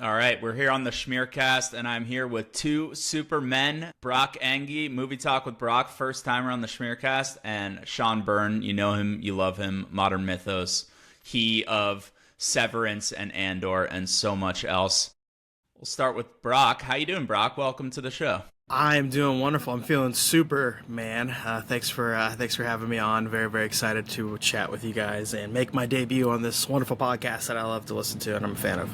All right, we're here on the Schmearcast, and I'm here with two supermen, Brock Engi, Movie Talk with Brock, first timer on the Schmearcast, and Sean Byrne. You know him, you love him, Modern Mythos, he of Severance and Andor, and so much else. We'll start with Brock. How you doing, Brock? Welcome to the show. I'm doing wonderful. I'm feeling super, man. Thanks for having me on. Very, very excited to chat with you guys and make my debut on this wonderful podcast that I love to listen to and I'm a fan of.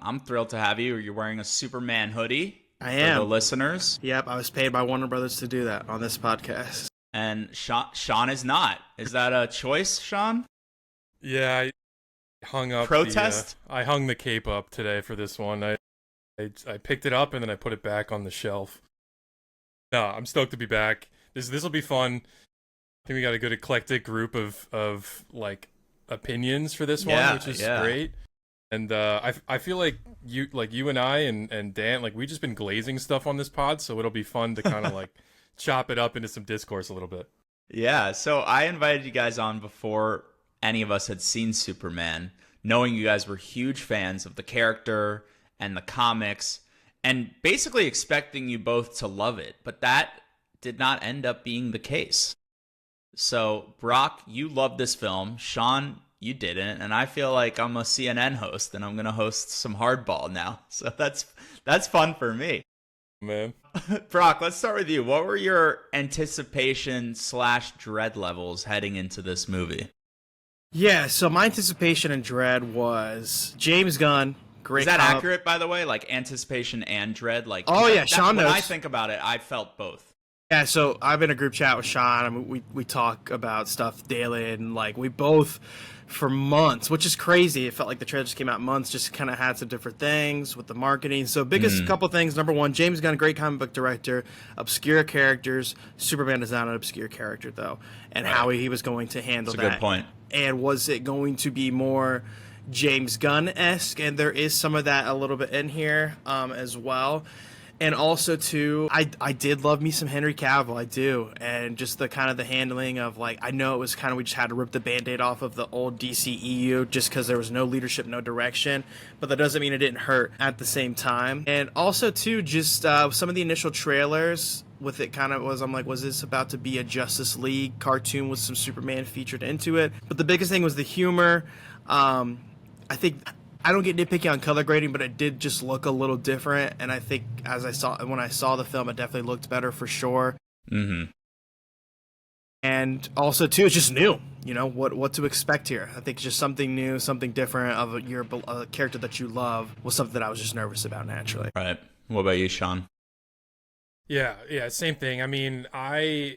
I'm thrilled to have you. You're wearing a Superman hoodie. I am. For the listeners. Yep, I was paid by Warner Brothers to do that on this podcast. And Sean is not. Is that a choice, Sean? Yeah, I hung up protest. I hung the cape up today for this one. I picked it up and then I put it back on the shelf. No, I'm stoked to be back. This will be fun. I think we got a good eclectic group of like opinions for this one, which is great. And I feel like you and I and Dan, like we just been glazing stuff on this pod, so it'll be fun to kind of like chop it up into some discourse a little bit. Yeah, so I invited you guys on before any of us had seen Superman, knowing you guys were huge fans of the character and the comics, and basically expecting you both to love it, but that did not end up being the case. So, Brock, you loved this film. Sean, you didn't, and I feel like I'm a CNN host, and I'm going to host some hardball now. So that's fun for me. Man. Brock, let's start with you. What were your anticipation/dread levels heading into this movie? Yeah, so my anticipation and dread was James Gunn. Great. Is that accurate, by the way? Like anticipation and dread? Like, oh yeah, Sean knows. When I think about it, I felt both. Yeah, so I've been in a group chat with Sean. I mean, we talk about stuff daily, and like we both, for months, which is crazy. It felt like the trailer just came out months, just kind of had some different things with the marketing. So biggest couple things. Number one, James Gunn, great comic book director, obscure characters. Superman is not an obscure character though, and how he was going to handle that. That's a good point. And was it going to be more James Gunn-esque? And there is some of that a little bit in here as well. And also, too, I did love me some Henry Cavill, I do. And just the kind of the handling of, like, I know it was kind of, we just had to rip the Band-Aid off of the old DCEU just because there was no leadership, no direction. But that doesn't mean it didn't hurt at the same time. And also, too, just some of the initial trailers with it kind of was, I'm like, was this about to be a Justice League cartoon with some Superman featured into it? But the biggest thing was the humor. I think I don't get nitpicky on color grading, but it did just look a little different. And I think when I saw the film, it definitely looked better for sure. Mm-hmm. And also, too, it's just new. You know, what to expect here. I think just something new, something different of a character that you love was something that I was just nervous about naturally. Right. What about you, Sean? Yeah, same thing. I mean, I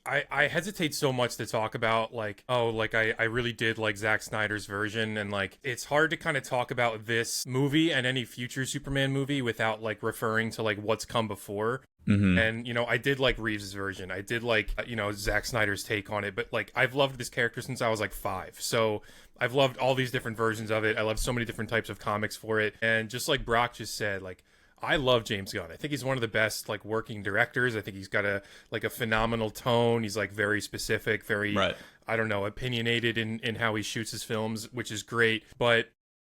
hesitate so much to talk about, like, I really did like Zack Snyder's version, and like it's hard to kind of talk about this movie and any future Superman movie without like referring to like what's come before. Mm-hmm. And you know, I did like Reeves' version. I did like Zack Snyder's take on it, but like I've loved this character since I was like 5. So I've loved all these different versions of it. I love so many different types of comics for it. And just like Brock just said, like, I love James Gunn. I think he's one of the best like working directors. I think he's got a phenomenal tone. He's like very specific, very I don't know, opinionated in how he shoots his films, which is great. But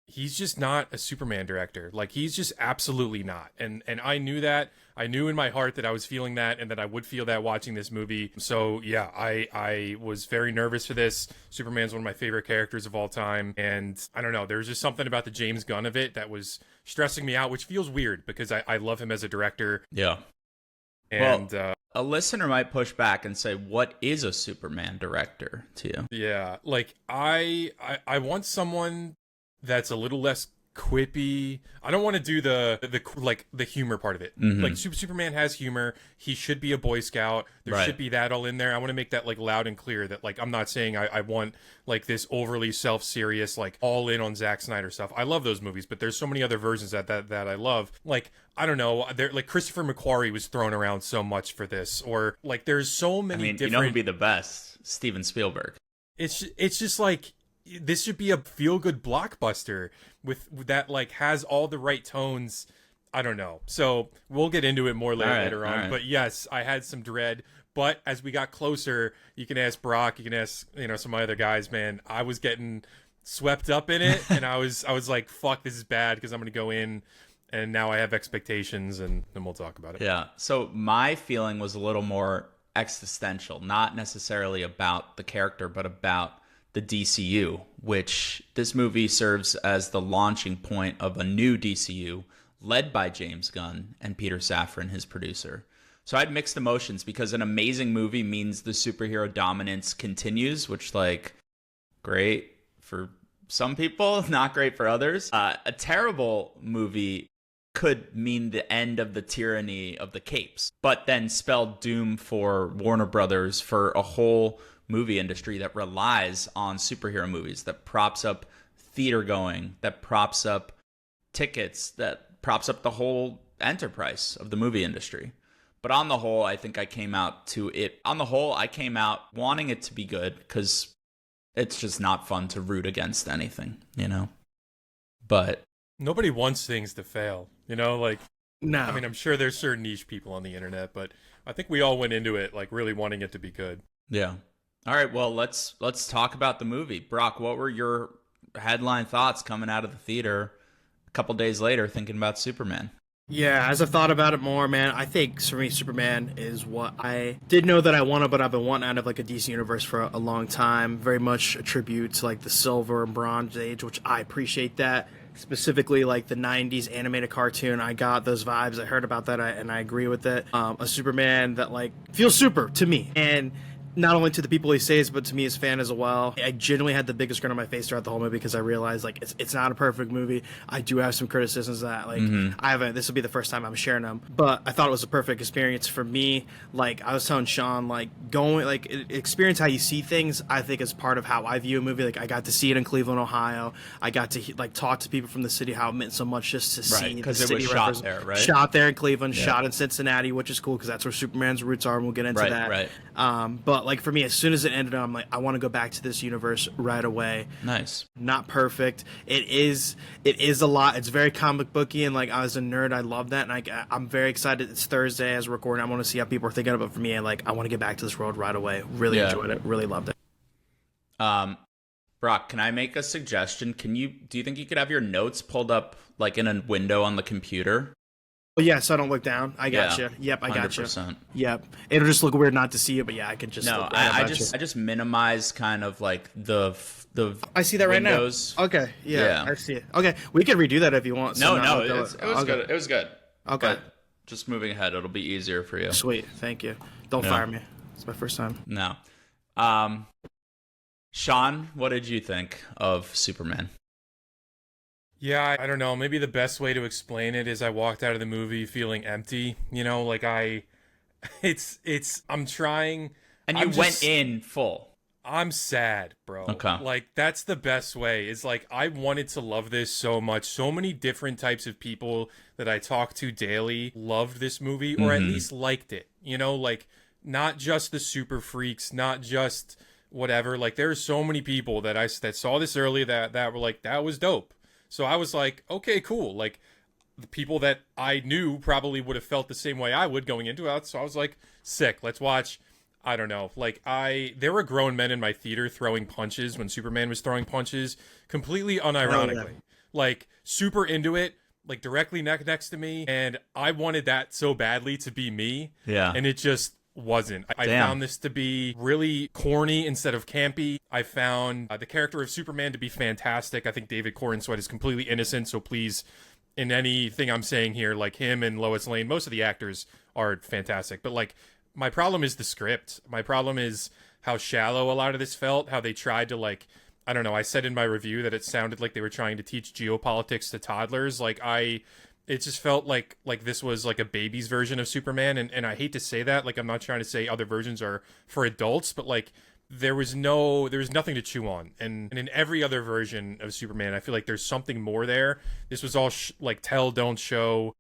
he's just not a Superman director. Like he's just absolutely not. And I knew that. I knew in my heart that I was feeling that and that I would feel that watching this movie. So yeah, I was very nervous for this. Superman's one of my favorite characters of all time. And I don't know, there's just something about the James Gunn of it that was stressing me out, which feels weird because I love him as a director. Yeah. And well, a listener might push back and say, what is a Superman director to you? Yeah, like I want someone that's a little less quippy. I don't want to do the humor part of it. Mm-hmm. Like Superman has humor. He should be a Boy Scout. There should be that all in there. I want to make that like loud and clear that like I'm not saying I want like this overly self-serious like all in on Zack Snyder stuff. I love those movies, but there's so many other versions that I love. Like I don't know, there like Christopher McQuarrie was thrown around so much for this, or like there's so many different. You know who'd be the best? Steven Spielberg. It's just like this should be a feel-good blockbuster with that like has all the right tones. I don't know. So we'll get into it more later on. Right. But yes, I had some dread. But as we got closer, you can ask Brock, you can ask some other guys. Man, I was getting swept up in it, and I was like, fuck, this is bad, because I'm gonna go in and now I have expectations, and then we'll talk about it. Yeah. So my feeling was a little more existential, not necessarily about the character, but about the DCU, which this movie serves as the launching point of a new DCU led by James Gunn and Peter Safran, his producer. So I had mixed emotions because an amazing movie means the superhero dominance continues, which, like, great for some people, not great for others. A terrible movie could mean the end of the tyranny of the capes, but then spell doom for Warner Brothers, for a whole movie industry that relies on superhero movies, that props up theater going, that props up tickets, that props up the whole enterprise of the movie industry. But on the whole, I think I came out to it. On the whole, I came out wanting it to be good because it's just not fun to root against anything, you know? But nobody wants things to fail, you know? Like, No. I mean, I'm sure there's certain niche people on the internet, but I think we all went into it like really wanting it to be good. yeah. All right, well, let's talk about the movie. Brock, what were your headline thoughts coming out of the theater a couple days later thinking about Superman? Yeah, as I thought about it more, man, I think for me, Superman is what I did know that I wanted, but I've been wanting out of like a DC universe for a long time. Very much a tribute to like the Silver and Bronze Age, which I appreciate that. Specifically, like the '90s animated cartoon, I got those vibes. I heard about that, and I agree with it. A Superman that like feels super to me, and not only to the people he saves, but to me as a fan as well. I genuinely had the biggest grin on my face throughout the whole movie because I realized like it's not a perfect movie. I do have some criticisms that like I haven't. This will be the first time I'm sharing them, but I thought it was a perfect experience for me. Like I was telling Sean, like going like experience how you see things. I think is part of how I view a movie. Like I got to see it in Cleveland, Ohio. I got to like talk to people from the city, how it meant so much just to see because the it city was shot there, right? Shot there in Cleveland, shot in Cincinnati, which is cool because that's where Superman's roots are, and we'll get into that. Right. But like for me, as soon as it ended, I'm like, I want to go back to this universe right away. Nice. Not perfect. It is a lot. It's very comic booky, and like I was a nerd, I love that, and I'm very excited. It's Thursday as we're recording. I want to see how people are thinking about it. For me, like I want to get back to this world right away. Really enjoyed it. Really loved it. Brock, can I make a suggestion? Do you think you could have your notes pulled up like in a window on the computer? Well, yeah, so I don't look down. I got you. Yep, I got you. 100%. Yep. It'll just look weird not to see you, but yeah, I can just. No, I just minimize kind of like the I see that windows. Right now. Okay, yeah, I see it. Okay, we can redo that if you want. No, it was good. It was good. Okay. But just moving ahead, it'll be easier for you. Sweet, thank you. Don't fire me. It's my first time. No. Sean, what did you think of Superman? Yeah, I don't know. Maybe the best way to explain it is I walked out of the movie feeling empty. You know, like I'm trying. And you went in full. I'm sad, bro. Okay. Like, that's the best way. It's like, I wanted to love this so much. So many different types of people that I talk to daily loved this movie, or at least liked it. You know, like, not just the super freaks, not just whatever. Like, there's so many people that saw this early that were like, that was dope. So I was like, okay, cool. Like, the people that I knew probably would have felt the same way I would going into it. So I was like, sick. Let's watch. I don't know. Like, there were grown men in my theater throwing punches when Superman was throwing punches, completely unironically. Oh, yeah. Like, super into it, like directly next to me. And I wanted that so badly to be me. Yeah. And it just wasn't. I found this to be really corny instead of campy. I found the character of Superman to be fantastic. I think David Corenswet is completely innocent, so please, in anything I'm saying here, like him and Lois Lane, most of the actors are fantastic. But like, my problem is the script. My problem is how shallow a lot of this felt, how they tried to like, I don't know, I said in my review that it sounded like they were trying to teach geopolitics to toddlers. Like it just felt like this was like a baby's version of Superman, and I hate to say that. Like, I'm not trying to say other versions are for adults, but like there was nothing to chew on. And in every other version of Superman, I feel like there's something more there. This was all like tell, don't show.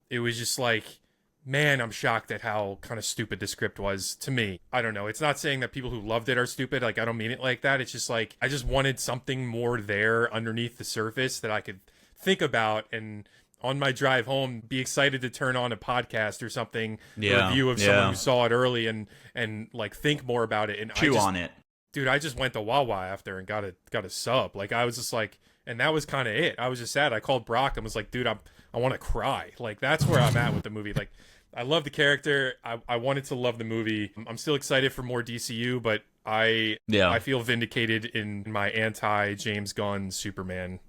It was just like, man, I'm shocked at how kind of stupid the script was to me. I don't know. It's not saying that people who loved it are stupid. Like, I don't mean it like that. It's just like, I just wanted something more there underneath the surface that I could think about, and on my drive home, be excited to turn on a podcast or something, a review of someone who saw it early, and like think more about it and chew on it. Dude, I just went to Wawa after and got a sub. Like I was just like, and that was kind of it. I was just sad. I called Brock and was like, dude, I want to cry. Like that's where I'm at with the movie. Like I love the character. I wanted to love the movie. I'm still excited for more DCU, but I feel vindicated in my anti James Gunn Superman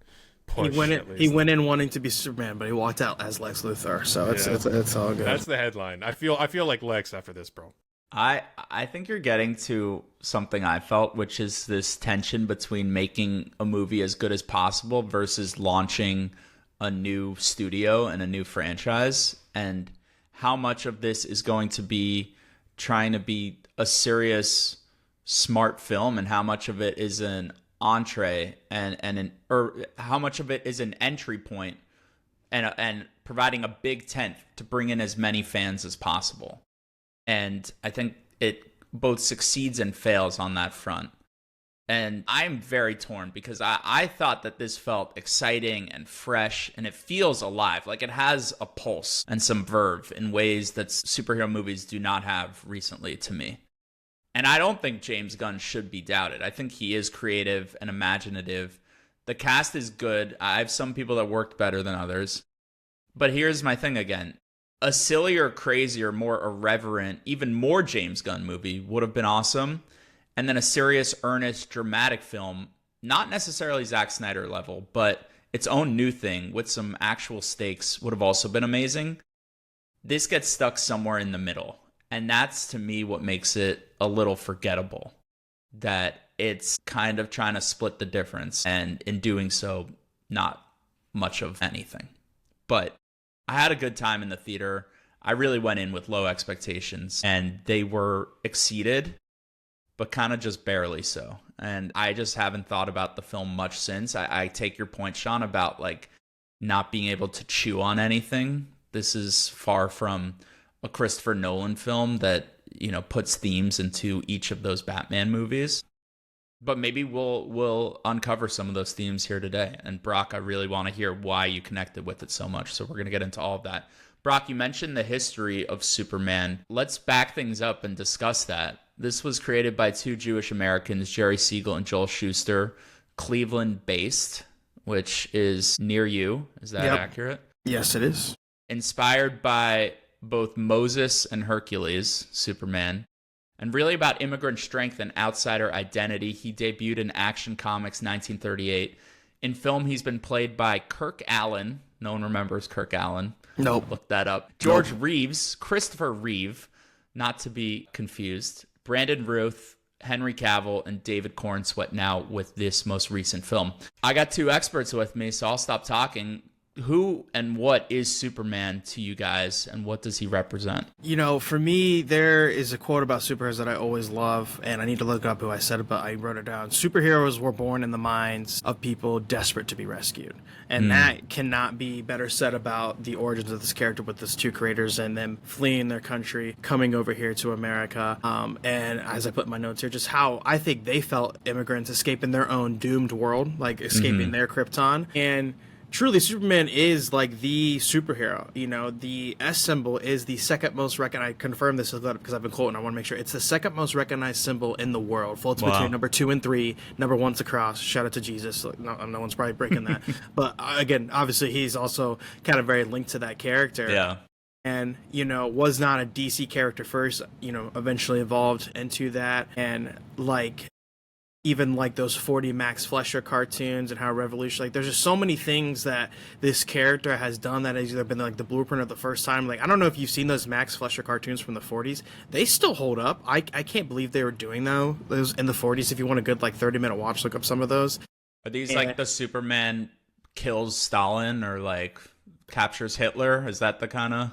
push. He went in wanting to be Superman, but he walked out as Lex Luthor. So it's all good. That's the headline. I feel like Lex after this, bro. I think you're getting to something I felt, which is this tension between making a movie as good as possible versus launching a new studio and a new franchise, and how much of this is going to be trying to be a serious, smart film, and how much of it is an entree or how much of it is an entry point and providing a big tent to bring in as many fans as possible. And I think it both succeeds and fails on that front. And I'm very torn because I thought that this felt exciting and fresh, and it feels alive. Like it has a pulse and some verve in ways that superhero movies do not have recently to me. And I don't think James Gunn should be doubted. I think he is creative and imaginative. The cast is good. I have some people that worked better than others. But here's my thing again. A sillier, crazier, more irreverent, even more James Gunn movie would have been awesome. And then a serious, earnest, dramatic film, not necessarily Zack Snyder level, but its own new thing with some actual stakes would have also been amazing. This gets stuck somewhere in the middle. And that's, to me, what makes it a little forgettable. That it's kind of trying to split the difference, and in doing so, not much of anything. But I had a good time in the theater. I really went in with low expectations, and they were exceeded, but kind of just barely so. And I just haven't thought about the film much since. I take your point, Sean, about like not being able to chew on anything. This is far from a Christopher Nolan film that, you know, puts themes into each of those Batman movies. But maybe we'll uncover some of those themes here today. And Brock, I really want to hear why you connected with it so much. So we're going to get into all of that. Brock, you mentioned the history of Superman. Let's back things up and discuss that. This was created by two Jewish Americans, Jerry Siegel and Joel Shuster, Cleveland-based, which is near you. Is that accurate? Yes, it is. Inspired by both Moses and Hercules, Superman, and really about immigrant strength and outsider identity. He debuted in Action Comics 1938. In film, he's been played by Kirk Allen. No one remembers Kirk Allen. Nope. Look that up. George Reeves, Christopher Reeve, not to be confused, Brandon Routh, Henry Cavill, and David Cornsweet now with this most recent film. I got two experts with me, so I'll stop talking. Who and what is Superman to you guys, and what does he represent? You know, for me, there is a quote about superheroes that I always love, and I need to look up who I said it, but I wrote it down. Superheroes were born in the minds of people desperate to be rescued. And that cannot be better said about the origins of this character with these two creators and them fleeing their country, coming over here to America. And as I put in my notes here, just how I think they felt immigrants escaping their own doomed world, like escaping their Krypton. And truly, Superman is like the superhero. You know, the S symbol is the second most recognized. I confirmed this because I've been quoting. I want to make sure it's the second most recognized symbol in the world. Floats between number 2 and 3. Number 1's a cross. Shout out to Jesus. Like, no one's probably breaking that. But again, obviously, he's also kind of very linked to that character. Yeah. And, you know, was not a DC character first. You know, eventually evolved into that. And like, even like those 40 Max Fleischer cartoons and how revolutionary, like there's just so many things that this character has done that has either been like the blueprint of the first time. Like, I don't know if you've seen those Max Fleischer cartoons from the 40s. They still hold up. I can't believe they were doing those in the 40s. If you want a good like 30-minute watch, look up some of those. Are these like the Superman kills Stalin or like captures Hitler? Is that the kind of...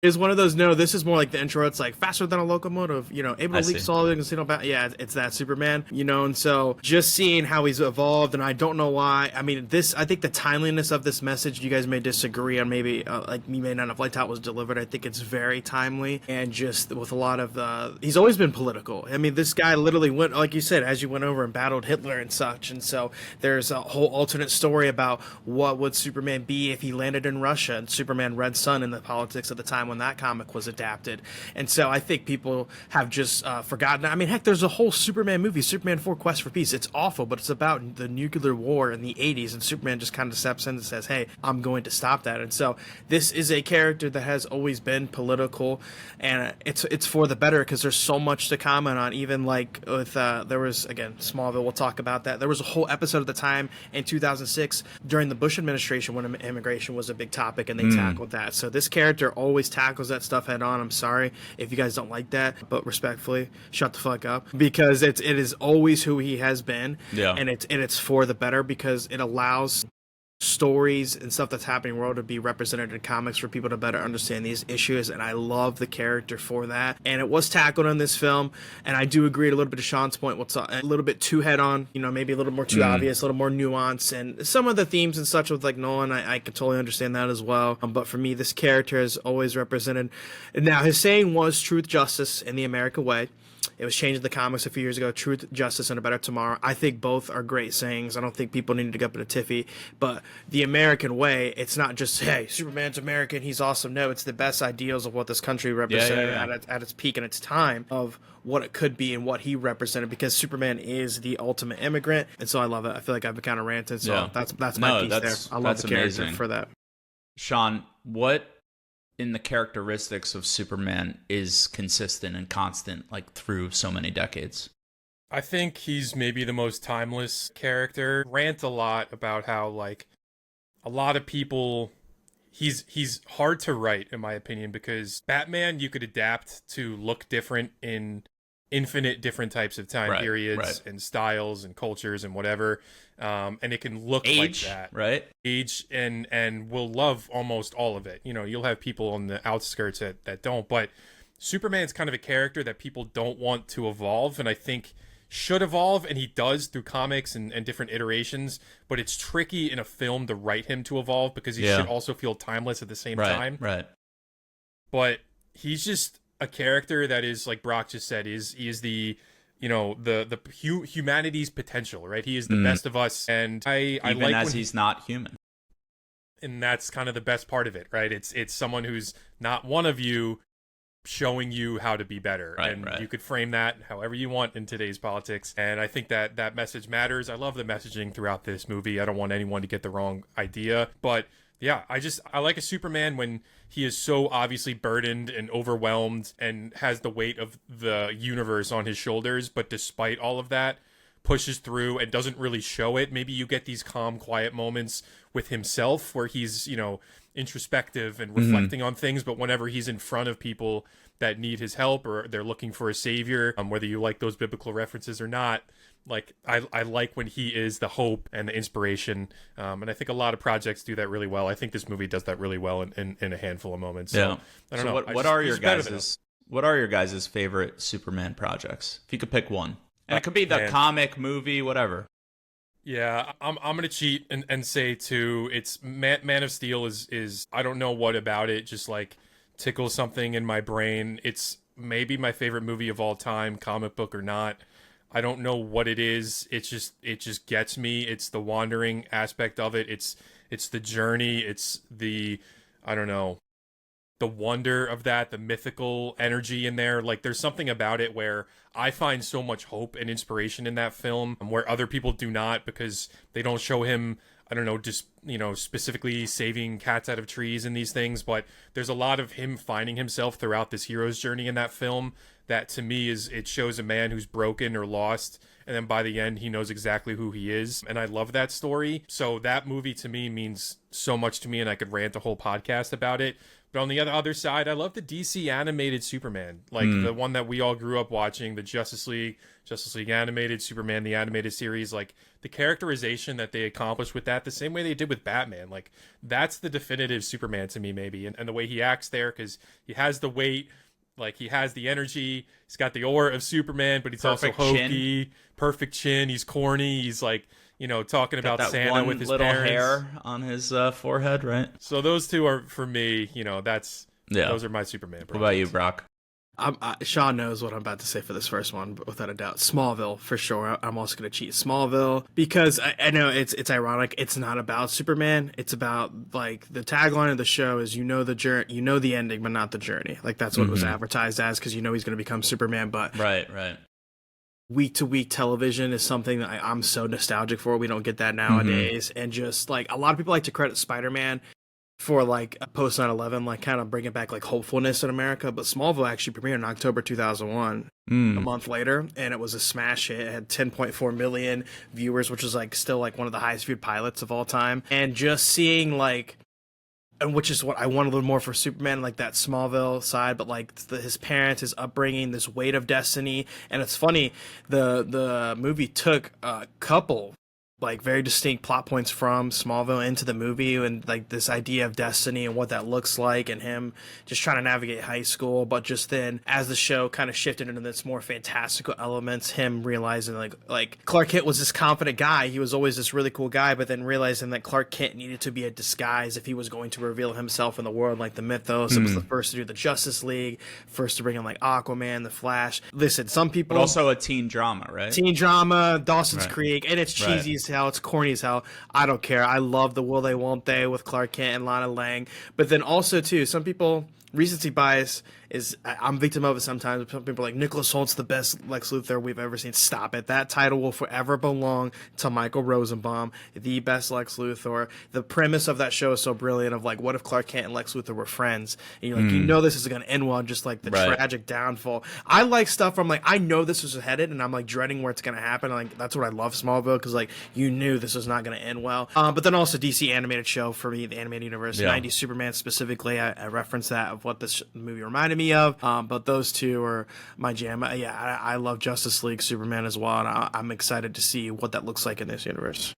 Is one of those, no, this is more like the intro. It's like faster than a locomotive, you know, able to leap solid and yeah, it's that Superman, you know. And so just seeing how he's evolved, and I don't know why. I mean, I think the timeliness of this message, you guys may disagree on, maybe like you may not have liked how it was delivered. I think it's very timely, and just with a lot of he's always been political. I mean, this guy literally went, like you said, as you went over and battled Hitler and such. And so there's a whole alternate story about what would Superman be if he landed in Russia, and Superman Red Sun in the politics at the time when that comic was adapted. And so I think people have just forgotten. I mean, heck, there's a whole Superman movie, Superman 4 Quest for Peace. It's awful, but it's about the nuclear war in the 80s, and Superman just kind of steps in and says, hey, I'm going to stop that. And so this is a character that has always been political, and it's for the better, because there's so much to comment on. Even like with there was, again, Smallville, we'll talk about that. There was a whole episode at the time in 2006 during the Bush administration when immigration was a big topic, and they tackled that. So this character always tackles that stuff head on. I'm sorry if you guys don't like that, but respectfully, shut the fuck up, because it is always who he has been. And it's for the better, because it allows stories and stuff that's happening in the world to be represented in comics for people to better understand these issues, and I love the character for that. And it was tackled in this film, and I do agree a little bit to Sean's point, what's a little bit too head on, maybe a little more too obvious, a little more nuance, and some of the themes and such with like Nolan, I can totally understand that as well. But for me, this character is always represented. Now, his saying was truth, justice, and the American way. It was changed in the comics a few years ago, truth, justice, and a better tomorrow. I think both are great sayings. I don't think people need to go up in a tiffy. But the American way, it's not just, hey, Superman's American, he's awesome. No, it's the best ideals of what this country represented at its peak and its time of what it could be and what he represented, because Superman is the ultimate immigrant. And so I love it. I feel like I've been kind of ranting. So that's my piece there. I love the character amazing. For that. Sean, what in the characteristics of Superman is consistent and constant, like through so many decades? I think he's maybe the most timeless character. Rant a lot about how, like, a lot of people, he's hard to write, in my opinion, because Batman you could adapt to look different in infinite different types of time periods and styles and cultures and whatever, and it can look age, like that, right? Age, and we'll love almost all of it. You'll have people on the outskirts that don't, but Superman's kind of a character that people don't want to evolve, and I think should evolve, and he does through comics and different iterations, but it's tricky in a film to write him to evolve, because he should also feel timeless at the same time. Right. But he's just a character that is, like Brock just said, he is the humanity's potential, right? He is the best of us, and I even like as he's not human, and that's kind of the best part of it, right? It's someone who's not one of you, showing you how to be better, you could frame that however you want in today's politics, and I think that message matters. I love the messaging throughout this movie. I don't want anyone to get the wrong idea, but yeah, I like a Superman when he is so obviously burdened and overwhelmed and has the weight of the universe on his shoulders, but despite all of that, pushes through and doesn't really show it. Maybe you get these calm, quiet moments with himself where he's, introspective and reflecting on things, but whenever he's in front of people that need his help or they're looking for a savior, whether you like those biblical references or not, like I like when he is the hope and the inspiration, and I think a lot of projects do that really well. I think this movie does that really well in a handful of moments. So, I don't know. What are your guys' favorite Superman projects? If you could pick one, and it could be the comic, movie, whatever. Yeah, I'm gonna cheat and say too. It's Man of Steel is I don't know what about it, just like tickles something in my brain. It's maybe my favorite movie of all time, comic book or not. I don't know what it is. It just gets me. It's the wandering aspect of it. It's the journey. It's the, I don't know, the wonder of that, the mythical energy in there. Like, there's something about it where I find so much hope and inspiration in that film, where other people do not, because they don't show him, I don't know, just, specifically saving cats out of trees and these things, but there's a lot of him finding himself throughout this hero's journey in that film that, to me, it shows a man who's broken or lost, and then by the end he knows exactly who he is, and I love that story. So that movie to me means so much to me, and I could rant a whole podcast about it. But on the other side, I love the DC animated Superman, like the one that we all grew up watching, the Justice League animated, Superman the animated series. Like, the characterization that they accomplished with that, the same way they did with Batman, like, that's the definitive Superman to me, maybe. And the way he acts there, because he has the weight, like, he has the energy, he's got the aura of Superman, but he's also hokey, perfect chin, he's corny, he's like, talking about Santa with his little parents. hair on his forehead, right? So those two are, for me, those are my Superman projects. What about you, Brock? Sean knows what I'm about to say for this first one, but without a doubt, Smallville for sure. I'm also gonna cheat Smallville because I know it's ironic. It's not about Superman. It's about like the tagline of the show is the journey, the ending, but not the journey. Like that's what it was advertised as because he's gonna become Superman. But right. Week to week television is something that I'm so nostalgic for. We don't get that nowadays, and just like a lot of people like to credit Spider-Man for like post 9/11, like kind of bringing back like hopefulness in America. But Smallville actually premiered in October 2001, a month later, and it was a smash hit. It had 10.4 million viewers, which is like still like one of the highest viewed pilots of all time. And just seeing like, and which is what I want a little more for Superman, like that Smallville side, but like his parents, his upbringing, this weight of destiny. And it's funny, the movie took a couple like very distinct plot points from Smallville into the movie, and like this idea of destiny and what that looks like, and him just trying to navigate high school. But just then as the show kind of shifted into this more fantastical elements, him realizing like Clark Kent was this confident guy, he was always this really cool guy, but then realizing that Clark Kent needed to be a disguise if he was going to reveal himself in the world, like the Mythos. It was the first to do the Justice League, first to bring in like Aquaman, the Flash. Listen, some people, but also a teen drama, right? Teen drama, Dawson's Creek, and it's cheesy as hell, it's corny as hell. I don't care. I love the will they won't they with Clark Kent and Lana Lang. But then also too, some people, recency bias is, I'm victim of it sometimes. Some people are like, Nicholas Holt's the best Lex Luthor we've ever seen. Stop it. That title will forever belong to Michael Rosenbaum, the best Lex Luthor. The premise of that show is so brilliant of like, what if Clark Kent and Lex Luthor were friends? And you're like, this is going to end well, just like the tragic downfall. I like stuff from like, I know this was headed and I'm like dreading where it's going to happen. Like that's what I love Smallville, because like you knew this was not going to end well. But then also DC animated show for me, the animated universe, 90s Superman specifically. I referenced that of what this movie reminded me of. But those two are my jam. I love Justice League Superman as well, and I'm excited to see what that looks like in this universe.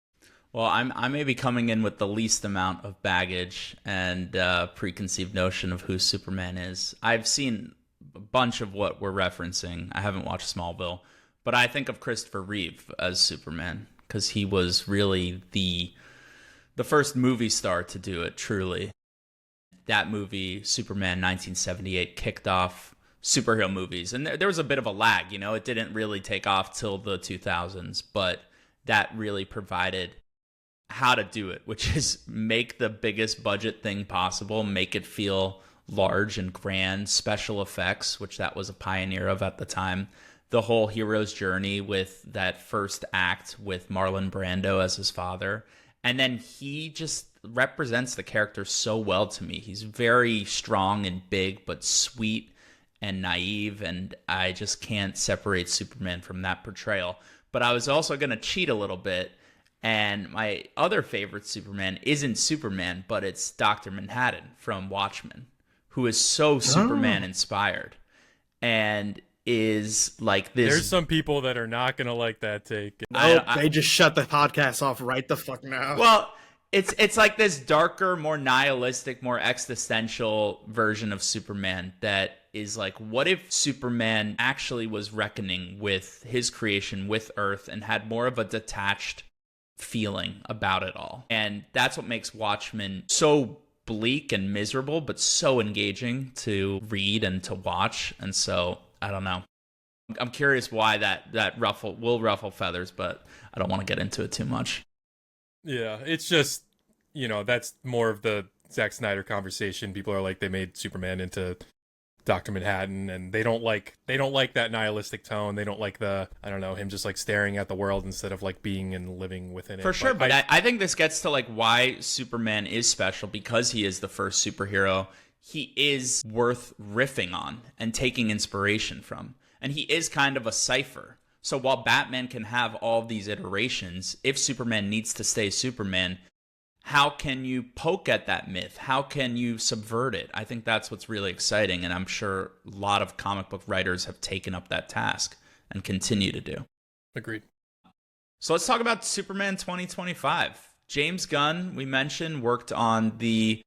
Well, I may be coming in with the least amount of baggage and preconceived notion of who Superman is. I've seen a bunch of what we're referencing. I haven't watched Smallville, but I think of Christopher Reeve as Superman because he was really the first movie star to do it, truly. That movie, Superman 1978, kicked off superhero movies. And there was a bit of a lag, it didn't really take off till the 2000s, but that really provided how to do it, which is make the biggest budget thing possible, make it feel large and grand, special effects, which that was a pioneer of at the time. The whole hero's journey with that first act with Marlon Brando as his father. And then he just represents the character so well to me. He's very strong and big, but sweet and naive, and I just can't separate Superman from that portrayal. But I was also going to cheat a little bit, and my other favorite Superman isn't Superman, but it's Dr. Manhattan from Watchmen, who is so Superman-inspired, and is like this. There's some people that are not going to like that take. They just shut the podcast off right the fuck now. Well, it's like this darker, more nihilistic, more existential version of Superman that is like, what if Superman actually was reckoning with his creation, with Earth, and had more of a detached feeling about it all? And that's what makes Watchmen so bleak and miserable, but so engaging to read and to watch. And so, I don't know. I'm curious why that will ruffle feathers, but I don't want to get into it too much. Yeah, it's just, that's more of the Zack Snyder conversation. People are like, they made Superman into Dr. Manhattan, and they don't like that nihilistic tone. They don't like him just like staring at the world instead of like being and living within it. For sure, but I think this gets to like why Superman is special, because he is the first superhero. He is worth riffing on and taking inspiration from. And he is kind of a cipher. So while Batman can have all these iterations, if Superman needs to stay Superman, how can you poke at that myth? How can you subvert it? I think that's what's really exciting, and I'm sure a lot of comic book writers have taken up that task and continue to do. Agreed. So let's talk about Superman 2025. James Gunn, we mentioned, worked on the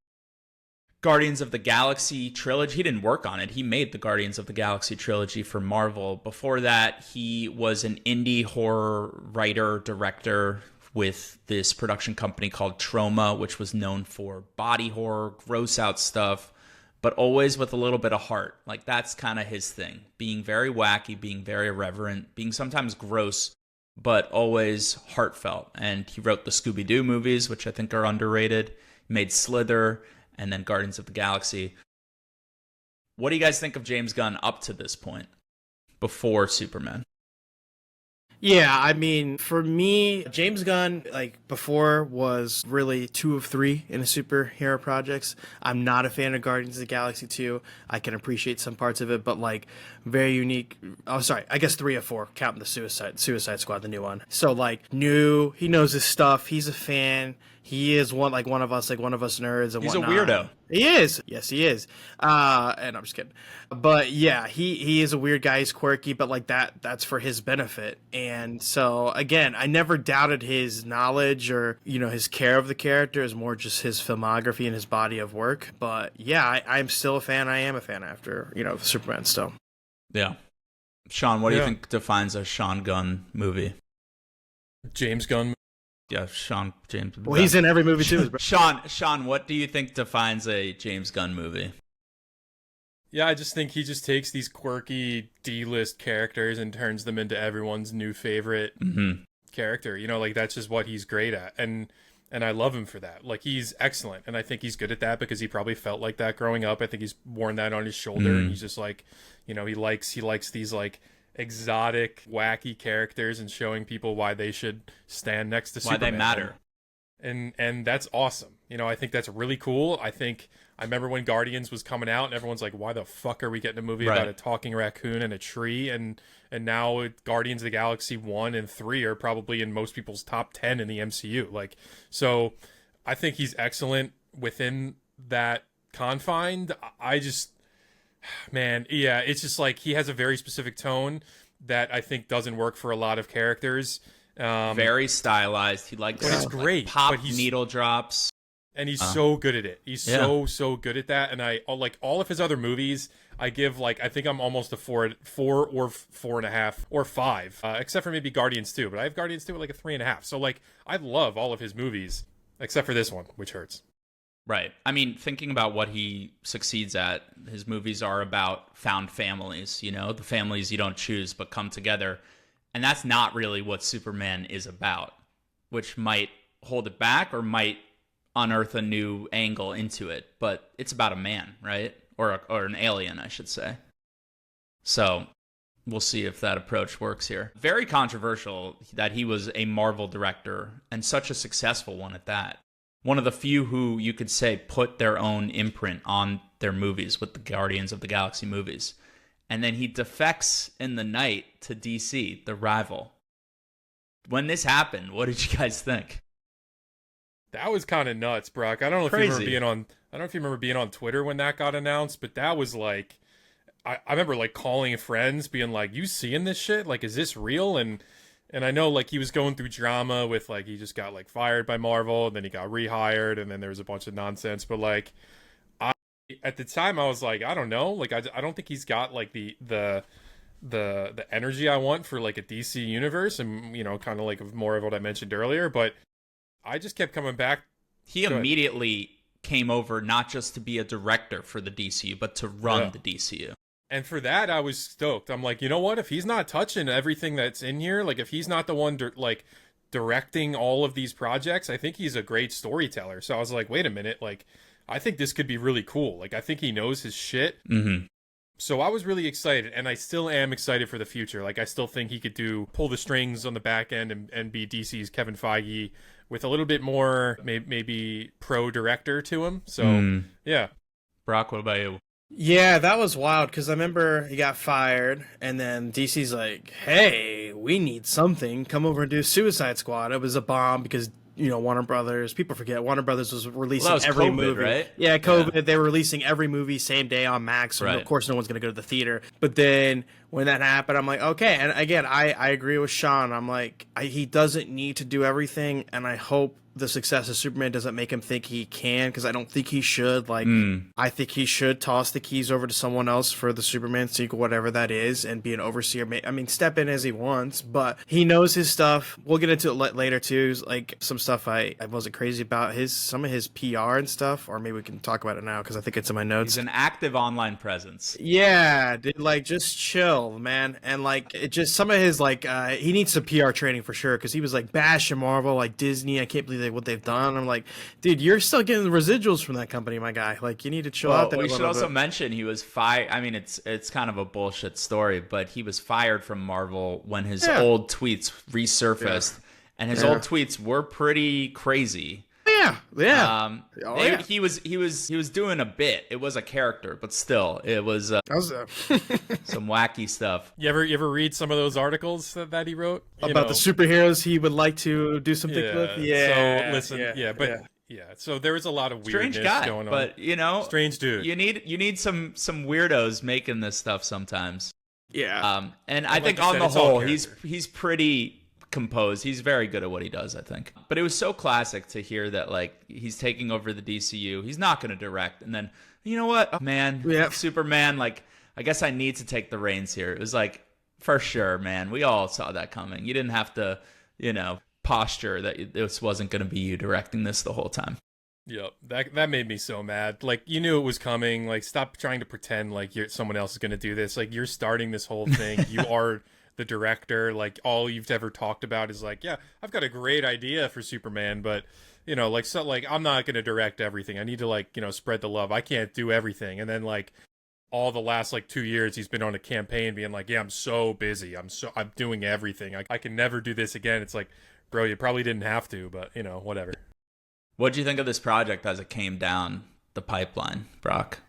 Guardians of the Galaxy trilogy. He didn't work on it. He made the Guardians of the Galaxy trilogy for Marvel. Before that, he was an indie horror writer, director with this production company called Troma, which was known for body horror, gross out stuff, but always with a little bit of heart. Like, that's kind of his thing. Being very wacky, being very irreverent, being sometimes gross, but always heartfelt. And he wrote the Scooby-Doo movies, which I think are underrated. He made Slither, and then Guardians of the Galaxy. What do you guys think of James Gunn up to this point, before Superman? Yeah, I mean, for me, James Gunn, like, before was really 2 of 3 in his superhero projects. I'm not a fan of Guardians of the Galaxy 2. I can appreciate some parts of it, but, like, very unique. Oh, sorry, I guess 3 of 4, counting the Suicide Squad, the new one. So, like, new, he knows his stuff, he's a fan. He is one of us nerds and He's whatnot. a weirdo. He is. Yes, he is. And I'm just kidding. But yeah, he is a weird guy. He's quirky, but like that's for his benefit. And so again, I never doubted his knowledge or, his care of the character. Is more just his filmography and his body of work. But yeah, I'm still a fan. I am a fan after, Superman still. Yeah. Sean, what do you think defines a Sean Gunn movie? James Gunn. Yeah, James. Well, he's in every movie too. Sean, what do you think defines a James Gunn movie? Yeah, I just think he just takes these quirky D-list characters and turns them into everyone's new favorite character. Like, that's just what he's great at. And I love him for that. Like, he's excellent. And I think he's good at that because he probably felt like that growing up. I think he's worn that on his shoulder. And he's just like, he likes these, like, exotic, wacky characters and showing people why they should stand next to Superman. Why they matter. And that's awesome. I think that's really cool. I remember when Guardians was coming out and everyone's like, why the fuck are we getting a movie about a talking raccoon and a tree? And now Guardians of the Galaxy 1 and 3 are probably in most people's top 10 in the MCU. Like, so I think he's excellent within that confined. Man, yeah, it's just like he has a very specific tone that I think doesn't work for a lot of characters. Very stylized. He likes but it's great. Pop but needle drops. And he's so good at it. He's so good at that. And I like all of his other movies. I give I think I'm almost a 4 or 4.5 or 5, except for maybe Guardians 2. But I have Guardians 2 at like a 3.5. So like I love all of his movies except for this one, which hurts. Right. I mean, thinking about what he succeeds at, his movies are about found families, the families you don't choose but come together. And that's not really what Superman is about, which might hold it back or might unearth a new angle into it. But it's about a man, right? Or an alien, I should say. So we'll see if that approach works here. Very controversial that he was a Marvel director and such a successful one at that. One of the few who you could say put their own imprint on their movies with the Guardians of the Galaxy movies. And then he defects in the night to DC, the rival. When this happened, what did you guys think? That was kind of nuts, Brock. I don't know if you remember being on Twitter when that got announced, but that was like, I remember like calling friends, being like, "You seeing this shit? Like, is this real?" And I know like he was going through drama with like he just got like fired by Marvel, and then he got rehired, and then there was a bunch of nonsense. But like, at the time I was like, I don't know, like I don't think he's got like the energy I want for like a DC universe, and kind of like more of what I mentioned earlier. But I just kept coming back. He immediately came over not just to be a director for the DCU, but to run the DCU. And for that, I was stoked. I'm like, you know what? If he's not touching everything that's in here, like if he's not the one directing all of these projects, I think he's a great storyteller. So I was like, wait a minute, like I think this could be really cool. Like I think he knows his shit. Mm-hmm. So I was really excited, and I still am excited for the future. Like I still think he could pull the strings on the back end and be DC's Kevin Feige with a little bit more maybe pro director to him. So yeah. Brock, what about you? Yeah, that was wild because I remember he got fired, and then DC's like, "Hey, we need something. Come over and do Suicide Squad." It was a bomb because Warner Brothers. People forget Warner Brothers was releasing every COVID, movie. Right? Yeah, COVID. Yeah. They were releasing every movie same day on Max. So of course, no one's gonna go to the theater. But then when that happened, I'm like, okay. And again, I agree with Sean. I'm like, he doesn't need to do everything, and I hope the success of Superman doesn't make him think he can, because I don't think he should. Like, I think he should toss the keys over to someone else for the Superman sequel, whatever that is, and be an overseer. I mean, step in as he wants, but he knows his stuff. We'll get into it later too. Like some stuff I wasn't crazy about some of his PR and stuff, or maybe we can talk about it now because I think it's in my notes. He's an active online presence. Yeah, dude, like just chill, man. And like it just some of his like he needs some PR training for sure, because he was like bashing Marvel, like Disney. I can't believe what they've done. I'm like, dude, you're still getting the residuals from that company, my guy. Like you need to chill out there. We should also mention he was fired. I mean, it's kind of a bullshit story, but he was fired from Marvel when his old tweets resurfaced, and his old tweets were pretty crazy. He was doing a bit. It was a character, but still, it was some wacky stuff. You ever read some of those articles that he wrote about the superheroes he would like to do something with? So listen, so there was a lot of weirdness strange guy, going on. But strange dude. You need some weirdos making this stuff sometimes. Yeah. And I think on the whole, he's pretty composed. He's very good at what he does, I think. But it was so classic to hear that like he's taking over the DCU. He's not going to direct, and then you know what, Superman. Like I guess I need to take the reins here. It was like for sure, man. We all saw that coming. You didn't have to, posture that this wasn't going to be you directing this the whole time. Yep, that made me so mad. Like you knew it was coming. Like stop trying to pretend like someone else is going to do this. Like you're starting this whole thing. You are the director. Like all you've ever talked about is like, yeah, I've got a great idea for Superman, but I'm not going to direct everything. I need to spread the love. I can't do everything. And then like all the last 2 years he's been on a campaign being like, yeah, I'm so busy. I'm doing everything. I can never do this again. It's like, bro, you probably didn't have to, but whatever. What do you think of this project as it came down the pipeline, Brock?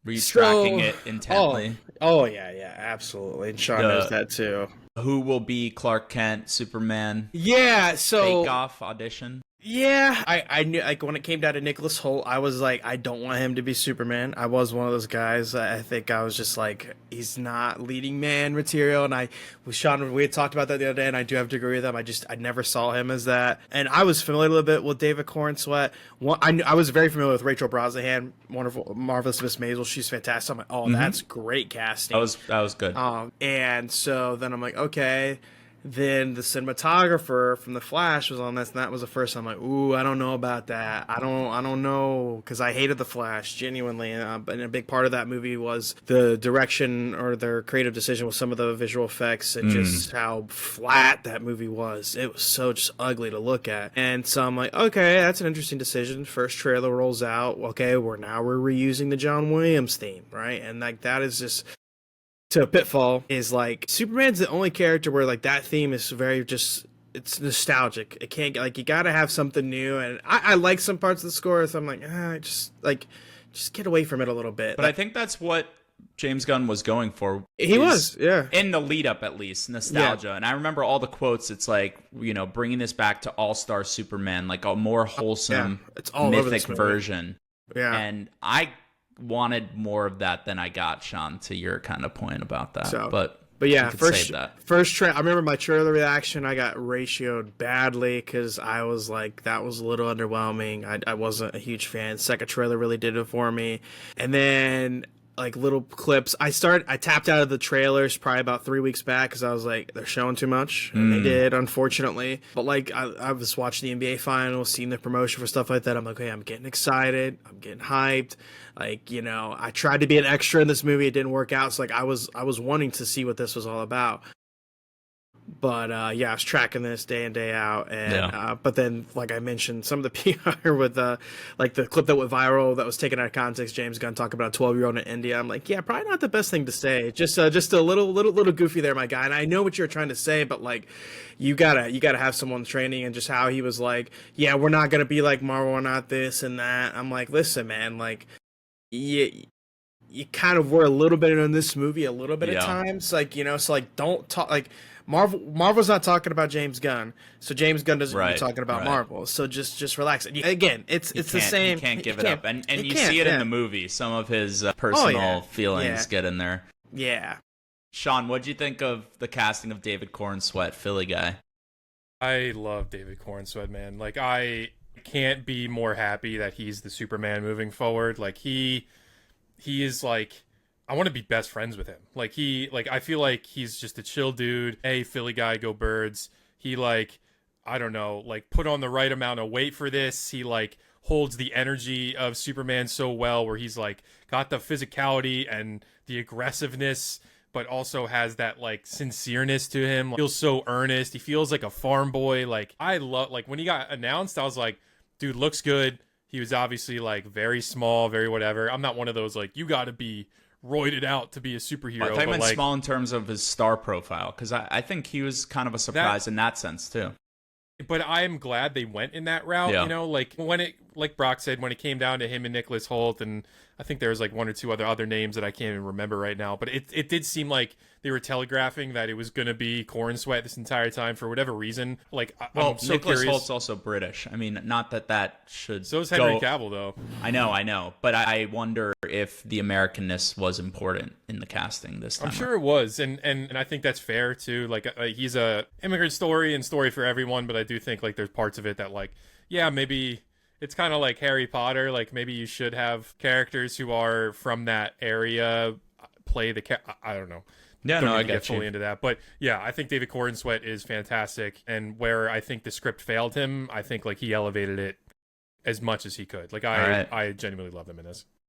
Were you tracking it intently? Oh yeah, absolutely. And Sean knows that too. Who will be Clark Kent, Superman? Yeah, so Bake-Off audition. Yeah, I knew, like, when it came down to Nicholas Hoult, I was like, I don't want him to be Superman. I was one of those guys. I think I was just like, he's not leading man material. And with Sean, we had talked about that the other day, and I do have to agree with him. I never saw him as that. And I was familiar a little bit with David Cornsweet. I was very familiar with Rachel Brosnahan, wonderful, Marvelous Miss Maisel. She's fantastic. I'm like, that's great casting. That was good. And so then I'm like, okay. Then the cinematographer from The Flash was on this, and that was the first time I'm like, ooh, I don't know about that. I don't know, because I hated The Flash, genuinely. And a big part of that movie was the direction or their creative decision with some of the visual effects and just how flat that movie was. It was so just ugly to look at. And so I'm like, okay, that's an interesting decision. First trailer rolls out. Okay, we're reusing the John Williams theme, right? And like that is just... to a pitfall is like Superman's the only character where like that theme is very just it's nostalgic. It can't like you gotta have something new, and I like some parts of the score, so I'm like just get away from it a little bit. But I think that's what James Gunn was going for. He was, yeah, in the lead up at least, nostalgia. And I remember all the quotes. It's like bringing this back to All-Star Superman, like a more wholesome, it's all mythic version. Yeah, and I wanted more of that than I got, Sean, to your kind of point about that. So, but yeah, first I remember my trailer reaction, I got ratioed badly because I was like, that was a little underwhelming. I wasn't a huge fan. Second trailer really did it for me. And then like little clips. I tapped out of the trailers probably about 3 weeks back because I was like, they're showing too much, and they did, unfortunately. But like I was watching the NBA finals, seeing the promotion for stuff like that. I'm like, okay, I'm getting excited, I'm getting hyped. Like, I tried to be an extra in this movie. It didn't work out. So like I was wanting to see what this was all about. But I was tracking this day in, day out, and but then, like I mentioned, some of the PR with like the clip that went viral that was taken out of context. James Gunn talking about a 12-year-old in India. I'm like, yeah, probably not the best thing to say. Just a little goofy there, my guy. And I know what you're trying to say, but like, you gotta have someone training, and just how he was like, yeah, we're not gonna be like Marvel, we're not this and that. I'm like, listen, man, like, you kind of were a little bit in this movie, a little bit at times, like so like don't talk like. Marvel's not talking about James Gunn, so James Gunn doesn't be talking about Marvel. So just relax. Again, it's the same. You can't give it up, and you see it in the movie. Some of his personal feelings get in there. Yeah. Sean, what'd you think of the casting of David Cornsweet, Philly guy? I love David Cornsweet, man. Like, I can't be more happy that he's the Superman moving forward. Like, he is like, I want to be best friends with him. Like, I feel like he's just a chill dude. Hey, Philly guy, go Birds. He, like, I don't know, like, put on the right amount of weight for this. He, like, holds the energy of Superman so well, where he's, like, got the physicality and the aggressiveness, but also has that, like, sincereness to him. He feels so earnest. He feels like a farm boy. Like, I love, like, when he got announced, I was like, dude, looks good. He was obviously, like, very small, very whatever. I'm not one of those, like, you got to be roided out to be a superhero. I meant like, small in terms of his star profile, because I think he was kind of a surprise in that sense, too. But I'm glad they went in that route, you know, like when it, like Brock said, when it came down to him and Nicholas Hoult, and I think there was like one or two other names that I can't even remember right now, but it did seem like they were telegraphing that it was going to be Cornsweet this entire time for whatever reason. Like, I'm so Nicholas curious. Holt's also British. I mean, not that should. So is Henry Cavill, though. I know, but I wonder if the Americanness was important in the casting this time. I'm sure it was, and I think that's fair too. Like, he's a immigrant story and story for everyone, but I do think like there's parts of it that, like, yeah, maybe it's kind of like Harry Potter. Like, maybe you should have characters who are from that area play the I don't know. Yeah, Don't no, need I to get get fully you. into that, but yeah, I think David Cornsweet is fantastic, and where I think the script failed him, I think like he elevated it as much as he could. Like, I genuinely love him in this.